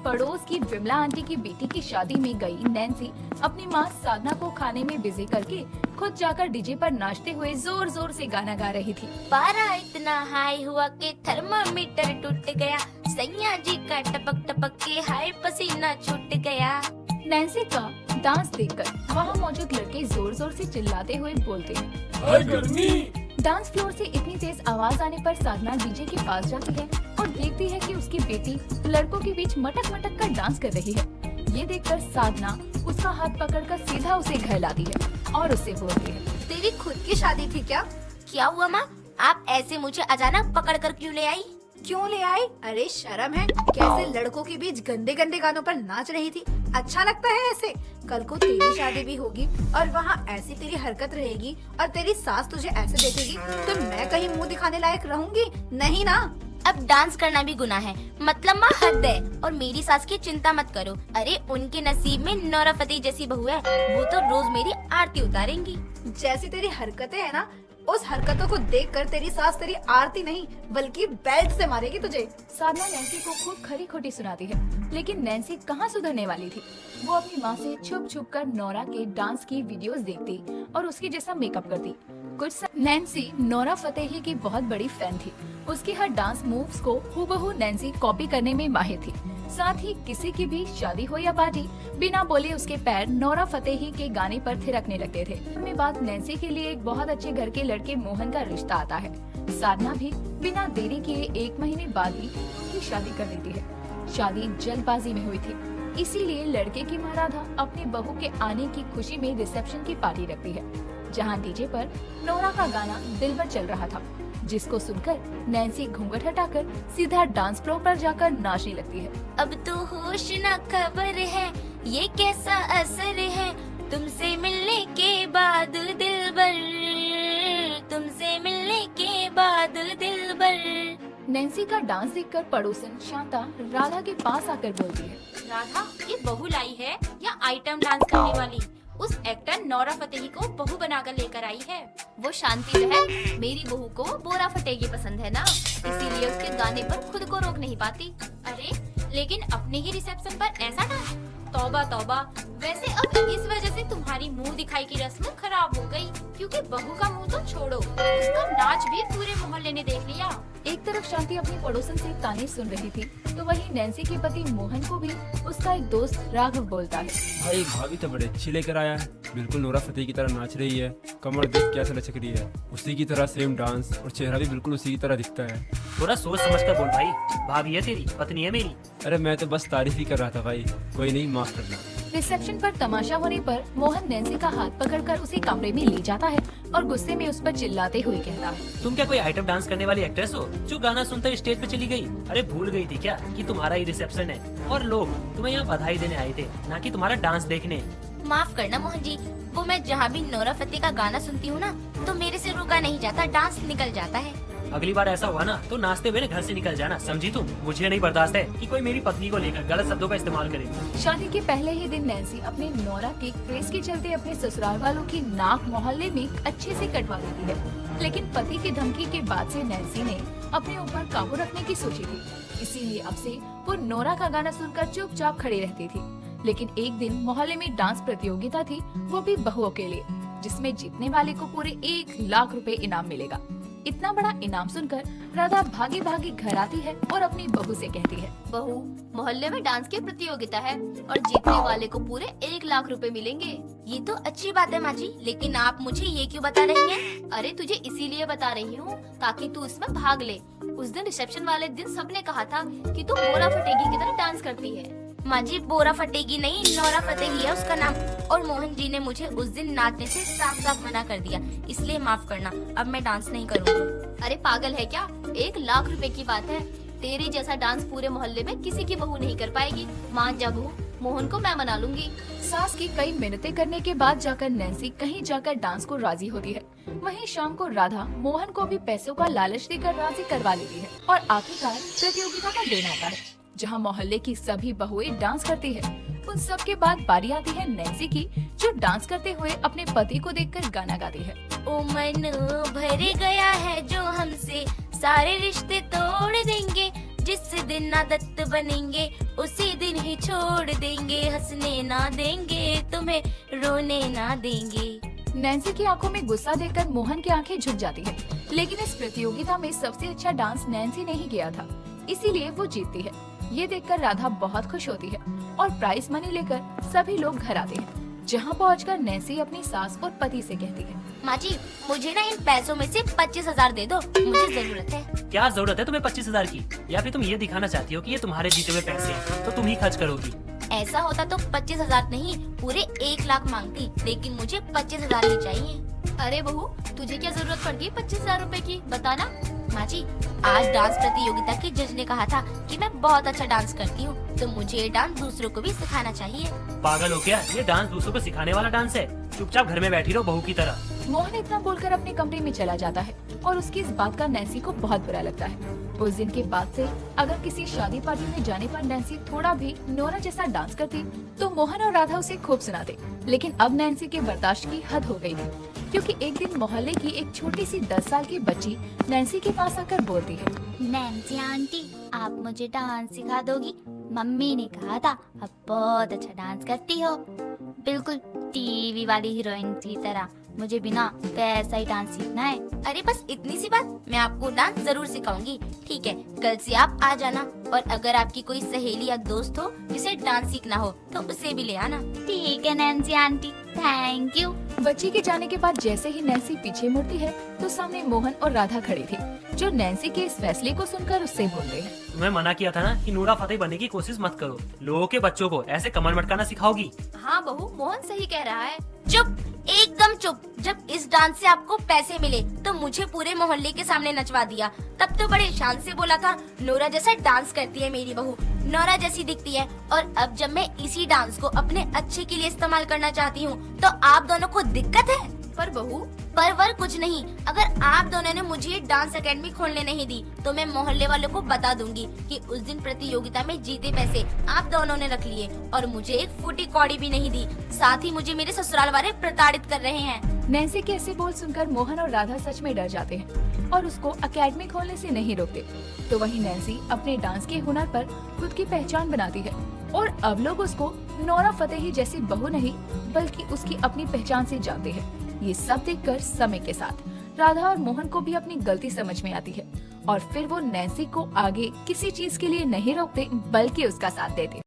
पड़ोस की विमला आंटी की बेटी की शादी में गई नैन्सी अपनी माँ साधना को खाने में बिजी करके खुद जाकर डीजे पर नाचते हुए जोर जोर से गाना गा रही थी। पारा इतना हाई हुआ कि थर्मामीटर टूट गया, सैया जी का टपक टपक के हाय पसीना छूट गया। नैन्सी का डांस देखकर वहाँ मौजूद लड़के जोर जोर से चिल्लाते हुए बोलते हैं, हाय गर्मी। डांस फ्लोर से इतनी तेज आवाज आने पर साधना डीजे के पास जाती है और देखती है कि उसकी बेटी लड़कों के बीच मटक मटक कर डांस कर रही है। ये देखकर साधना उसका हाथ पकड़कर सीधा उसे घर लाती है और उससे बोलती है, तेरी खुद की शादी थी क्या? क्या हुआ माँ, आप ऐसे मुझे अचानक पकड़ कर क्यों ले आई? क्यों ले आई? अरे शर्म है, कैसे लड़कों के बीच गंदे गंदे गानों पर नाच रही थी? अच्छा लगता है ऐसे? कल को तेरी शादी भी होगी और वहाँ ऐसी तेरी हरकत रहेगी और तेरी सास तुझे ऐसे देखेगी तो मैं कहीं मुंह दिखाने लायक रहूंगी? नहीं ना। अब डांस करना भी गुनाह है, मतलब माँ हद है। और मेरी सास की चिंता मत करो, अरे उनके नसीब में नौरा फतेही जैसी बहू है, वो तो रोज मेरी आरती उतारेंगी। जैसी तेरी हरकतें है ना, उस हरकतों को देखकर तेरी सास तेरी आरती नहीं बल्कि बेल्ट से मारेगी तुझे। साधना नैन्सी को खूब खरी खोटी सुनाती है, लेकिन नैन्सी कहाँ सुधरने वाली थी। वो अपनी माँ से छुप छुप कर नौरा के डांस की वीडियोस देखती और उसके जैसा मेकअप करती। नैन्सी नौरा फतेही की बहुत बड़ी फैन थी। उसकी हर डांस मूव्स को हूबहू नैन्सी कॉपी करने में माहिर थी। साथ ही किसी की भी शादी हो या पार्टी, बिना बोले उसके पैर नौरा फतेही के गाने पर थिरकने लगते थे। में बात नैन्सी के लिए एक बहुत अच्छे घर के लड़के मोहन का रिश्ता आता है। साधना भी बिना देरी किए 1 महीने बाद ही उसकी शादी कर देती है। शादी जल्दबाजी में हुई थी, इसीलिए लड़के की माँ राधा अपनी बहू के आने की खुशी में रिसेप्शन की पार्टी रखती है, जहाँ डीजे पर नौरा का गाना दिलबर चल रहा था, जिसको सुनकर नैन्सी घूंघट हटाकर सीधा डांस फ्लोर पर जाकर नाचने लगती है। अब तो होश न खबर है, ये कैसा असर है, तुमसे मिलने के बाद दिलबर, तुमसे मिलने के बाद दिलबर। नैन्सी का डांस देखकर पड़ोसन शांता राधा के पास आकर बोलती है, राधा, ये बहू लाई है या आइटम डांस करने वाली? उस एक्टर नौरा फतेही को बहू बनाकर लेकर आई है। वो शांति बहन, मेरी बहू को बोरा फटेगी पसंद है ना, इसीलिए उसके गाने पर खुद को रोक नहीं पाती। अरे लेकिन अपने ही रिसेप्शन पर ऐसा डांस, तौबा तौबा। वैसे अब इस वजह से तुम्हारी मुंह दिखाई की रस्म खराब हो गई, क्योंकि बहू का मुंह तो छोड़ो, उसका नाच भी पूरे मोहल्ले ने देख लिया। एक तरफ शांति अपनी पड़ोसन से ताने सुन रही थी, तो वहीं नैन्सी के पति मोहन को भी उसका एक दोस्त राघव बोलता है, भाई भाभी तो बड़े अच्छी लेकर आया है, बिल्कुल नोरा फतेही की तरह नाच रही है, कमर देख कैसे लचक रही है, उसी की तरह सेम डांस और चेहरा भी बिल्कुल उसी की तरह दिखता है। थोड़ा सोच समझ कर बोल भाई, भाभी है तेरी, पत्नी है मेरी। अरे मैं तो बस तारीफ ही कर रहा था भाई, कोई नहीं, माफ करना। रिसेप्शन पर तमाशा होने पर मोहन नैन्सी का हाथ पकड़कर उसे कमरे में ले जाता है और गुस्से में उस पर चिल्लाते हुए कहता है, तुम क्या कोई आइटम डांस करने वाली एक्ट्रेस हो जो गाना सुनते स्टेज पे चली गई? अरे भूल गई थी क्या कि तुम्हारा ही रिसेप्शन है और लोग तुम्हें यहाँ बधाई देने आए थे, ना कि तुम्हारा डांस देखने। माफ करना मोहन जी, वो मैं जहाँ भी नौरा फतेही का गाना सुनती हूँ ना, तो मेरे से रुका नहीं जाता, डांस निकल जाता है। अगली बार ऐसा हुआ ना तो नाचते हुए घर से निकल जाना, समझी तुम? मुझे नहीं बर्दाश्त है कि कोई मेरी पत्नी को लेकर गलत शब्दों का इस्तेमाल करे। शादी के पहले ही दिन नैन्सी अपने नौरा के क्रेज के चलते अपने ससुराल वालों की नाक मोहल्ले में अच्छे से कटवा देती है, लेकिन पति की धमकी के बाद से नैन्सी ने अपने ऊपर काबू रखने की सोची थी, इसीलिए अब से वो नौरा का गाना सुनकर चुपचाप खड़ी रहती थी। लेकिन एक दिन मोहल्ले में डांस प्रतियोगिता थी, वो भी बहुओं के लिए, जिसमें जीतने वाले को पूरे 1 लाख रुपए इनाम मिलेगा। इतना बड़ा इनाम सुनकर राधा भागी भागी घर आती है और अपनी बहू से कहती है, बहू, मोहल्ले में डांस की प्रतियोगिता है और जीतने वाले को पूरे 1 लाख रुपए मिलेंगे। ये तो अच्छी बात है माँ जी, लेकिन आप मुझे ये क्यों बता रही हैं? अरे तुझे इसीलिए बता रही हूँ ताकि तू इसमें भाग ले। उस दिन रिसेप्शन वाले दिन सबने कहा था कि तू बोरा फटेगी की तरह डांस करती है। माँ जी, बोरा फटेगी नहीं, नौरा फतेही है उसका नाम, और मोहन जी ने मुझे उस दिन नाचने से साफ साफ मना कर दिया, इसलिए माफ करना, अब मैं डांस नहीं करूँगी। अरे पागल है क्या, 1 लाख रुपए की बात है, तेरे जैसा डांस पूरे मोहल्ले में किसी की बहू नहीं कर पाएगी। मान जा बहू, मोहन को मैं मना लूंगी। सास की कई मिन्नतें करने के बाद जाकर नैन्सी कहीं जाकर डांस को राजी होती है। वहीं शाम को राधा मोहन को भी पैसों का लालच देकर राजी करवा लेती है और आखिरकार प्रतियोगिता का दिन आता है, जहां मोहल्ले की सभी बहुएं डांस करती है। उन सब के बाद बारी आती है नैन्सी की, जो डांस करते हुए अपने पति को देखकर गाना गाती है। ओ मन भर गया है जो हमसे, सारे रिश्ते तोड़ देंगे, जिस दिन आदत बनेंगे उसी दिन ही छोड़ देंगे, हंसने ना देंगे तुम्हें, रोने ना देंगे। नैन्सी की आंखों में गुस्सा देखकर मोहन की आंखें झुक जाती है, लेकिन इस प्रतियोगिता में सबसे अच्छा डांस नैन्सी ने ही किया था, इसीलिए वो जीतती है। ये देखकर राधा बहुत खुश होती है और प्राइज मनी लेकर सभी लोग घर आते हैं, जहाँ पहुँचकर नैन्सी अपनी सास और पति से कहती है, माँ जी मुझे ना इन पैसों में से 25,000 दे दो, मुझे जरूरत है। क्या जरूरत है तुम्हें 25,000 की? या फिर तुम ये दिखाना चाहती हो कि ये तुम्हारे जीते हुए पैसे हैं, तो तुम ही खर्च करोगी? ऐसा होता तो 25,000 नहीं पूरे 1 लाख मांगती, लेकिन मुझे 25,000 ही चाहिए। अरे बहू, तुझे क्या जरूरत पड़ गई 25,000 रूपए की, बताना। माँ जी आज डांस प्रतियोगिता के जज ने कहा था कि मैं बहुत अच्छा डांस करती हूँ, तो मुझे ये डांस दूसरों को भी सिखाना चाहिए। पागल हो क्या? ये डांस दूसरों को सिखाने वाला डांस है। चुपचाप घर में बैठी रहो बहू की तरह। मोहन इतना बोलकर अपने कमरे में चला जाता है और उसकी इस बात का नैन्सी को बहुत बुरा लगता है। उस दिन के बाद से अगर किसी शादी पार्टी में जाने पर नैन्सी थोड़ा भी नोरा जैसा डांस करती तो मोहन और राधा उसे खूब सुनाते, लेकिन अब नैन्सी के बर्दाश्त की हद हो गई थी, क्योंकि एक दिन मोहल्ले की एक छोटी सी 10 साल की बच्ची नैन्सी के पास आकर बोलती है, नैन्सी आंटी आप मुझे डांस सिखा दोगी? मम्मी ने कहा था आप बहुत अच्छा डांस करती हो, बिल्कुल टीवी वाली हीरोइन की तरह। मुझे बिना वैसा ही डांस सीखना है। अरे बस इतनी सी बात, मैं आपको डांस जरूर सिखाऊंगी। ठीक है, कल से आप आ जाना, और अगर आपकी कोई सहेली या दोस्त हो जिसे डांस सीखना हो तो उसे भी ले आना। ठीक है नैन्सी आंटी, थैंक यू। बच्ची के जाने के बाद जैसे ही नैन्सी पीछे मुड़ती है तो सामने मोहन और राधा खड़ी थी, जो नैन्सी के इस फैसले को सुनकर उससे बोलते हैं, तुम्हें मना किया था ना कि नूरा फतेह बनने की कोशिश मत करो। लोगों के बच्चों को ऐसे कमर मटकाना सिखाओगी? हाँ बहू, मोहन सही कह रहा है। चुप, एकदम चुप। जब इस डांस से आपको पैसे मिले तो मुझे पूरे मोहल्ले के सामने नचवा दिया, तब तो बड़े शान से बोला था नोरा जैसा डांस करती है मेरी बहू, नोरा जैसी दिखती है। और अब जब मैं इसी डांस को अपने अच्छे के लिए इस्तेमाल करना चाहती हूँ तो आप दोनों को दिक्कत है? पर बहू, पर कुछ नहीं, अगर आप दोनों ने मुझे डांस एकेडमी खोलने नहीं दी तो मैं मोहल्ले वालों को बता दूंगी कि उस दिन प्रतियोगिता में जीते पैसे आप दोनों ने रख लिए और मुझे एक फूटी कौड़ी भी नहीं दी। साथ ही मुझे मेरे ससुराल वाले प्रताड़ित कर रहे हैं। नैन्सी के ऐसे बोल सुनकर मोहन और राधा सच में डर जाते हैं और उसको अकेडमी खोलने से नहीं रोकते। तो वहीं नैन्सी अपने डांस के हुनर पर खुद की पहचान बनाती है और अब लोग उसको नोरा फतेही जैसी बहू नहीं बल्कि उसकी अपनी पहचान से जानते हैं। ये सब देखकर समय के साथ राधा और मोहन को भी अपनी गलती समझ में आती है और फिर वो नैन्सी को आगे किसी चीज के लिए नहीं रोकते बल्कि उसका साथ देते।